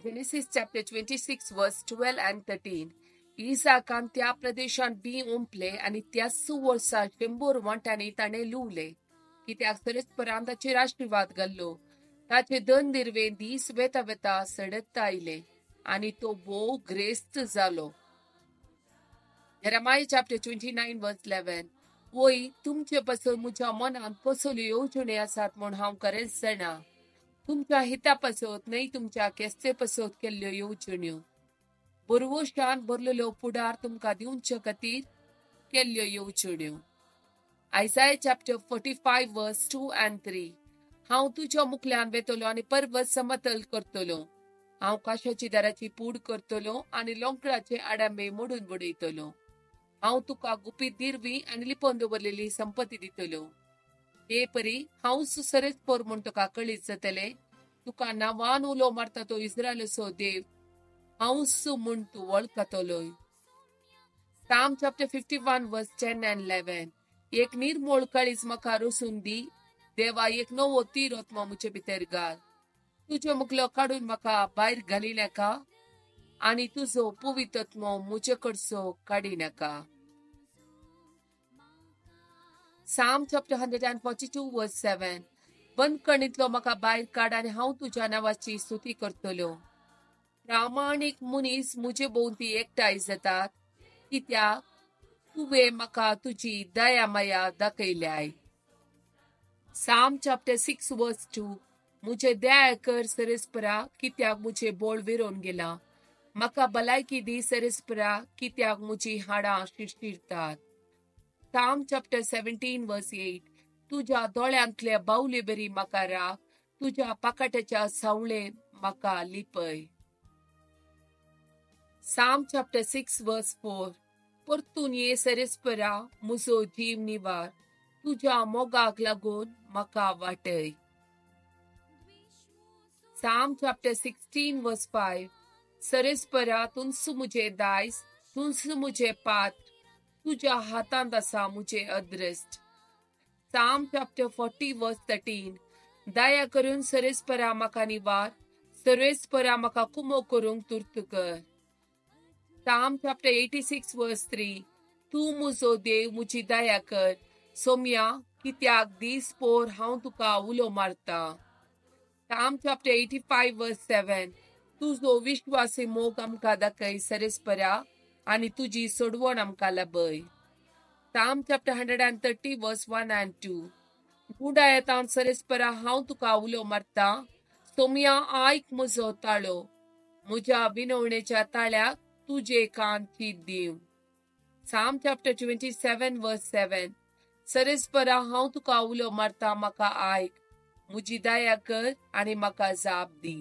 Genesis chapter 26 verse 12 and 13. Isaकान त्या प्रदेशात बी उंपले आणि त्या वर्सा 100 वांट्यांनी ताणे लुवले कित्याक परस्परान ताचेर आशीर्वाद घाल्लो. ताचे दोन निर्वे दीस वेता वेता सडत आयले आणि तो भोव ग्रेस्त जालो. Jeremiah chapter 29 verse 11. वय तुमचे पासून म्हज्या मनात कसल्यो येवजणी आसात म्हूण हांव खरेंच जाणा. तुमच्या हिता पासत न्हय तुमच्या केस्ते पासत केल्ल्यो येवजण्यो. बरवशान भरलेलो पुडार तुमकां दिवचे खातीर केल्ल्यो येवजण्यो. Isaiah chapter 45 verse 2 and 3. हांव तुज्या मुखल्यान वेतलो आनी पर्वत समतल करतलो. हांव काशाची दाराची पूड करतलो आनी लोंकडाचे आडांबे मोडून उडयतलो. हांव तुका गुपीत दिरवी आनी लिपोवन दवरलेली संपत्ती दितलो. हे परी हांव सुसरेस्पोर म्हूण तुका कळीत जातले. तुका नांवान उलो मारता तो इस्रायलाचो देव हांव म्हूण तूं वळखतलोय. Psalm chapter 51 verse 10 and 11. एक निर्मळ काळीज म्हाका रोसून दी. देवा एक नवो तीर ओतमो म्हजे भितर घाल. तुजो मुखलो काडून म्हाका भायर घालिनाका आनी तुजो पवित्र आत्मो म्हजे कडचो काडिनाका. Psalm chapter 142 verse 7. बंद कणीतलो म्हाका भायर काड आनी हांव तुज्या नांवाची स्तुती करतलो. प्रामाणीक मनीस म्हजे भोवती एकठांय जातात कित्याक तुवें म्हाका तुजी दया माया दाखयल्याय. Psalm chapter 6 verse 2. मुझे दया कर सरस्परा कित्याक मुझे बोळ विरोन गेला. म्हाका भलायकी दी सरस्परा कित्याक म्हजी हाडां शिरशिरतात. Psalm chapter 17 verse 8. तुज्या दोळ्यांतले बावले बरी म्हाका राख. तुज्या पाकाटाच्या सावळेन म्हाका लिपय. Psalm chapter 6 verse 4. परतून ये सरस्परा म्हजो जीव निवार. तुज्या मोगाक लागून म्हाका वाटय. Psalm chapter 16 verse 5. सरस्परा तुंस मुझे दायज, तुंस मुझे पात्र, तुज्या हातांत आसा मुझे अदृश्ट. Psalm chapter 40 verse 13. दया करून सरस्परा म्हाका निवार, सरस्परा म्हाका कुमो करूंक तुर्त कर. Psalm chapter 86 verse 3. तूं म्हजो देव म्हजी दया कर, सोम्या कित्याक दीस पोर हांव तुका उलो मारता. Psalm chapter 85 verse 7. तुजो विश्वासी मोग आमकां दाखय सरस्परा आनी तुजी सोडवण आमकां लाभय. Psalm chapter 130 verse 1 and 2. गुडायेतान सरस्परा हांव तुका उलो मारता, सोम्या आयक म्हजो ताळो. म्हज्या विनवणेच्या ताळ्याक तुजे कान चीत दिव. Psalm chapter 27 verse 7. सरस्परा हांव तुका उलो मारता म्हाका आयक. म्हजी दया कर आनी म्हाका जाप दी.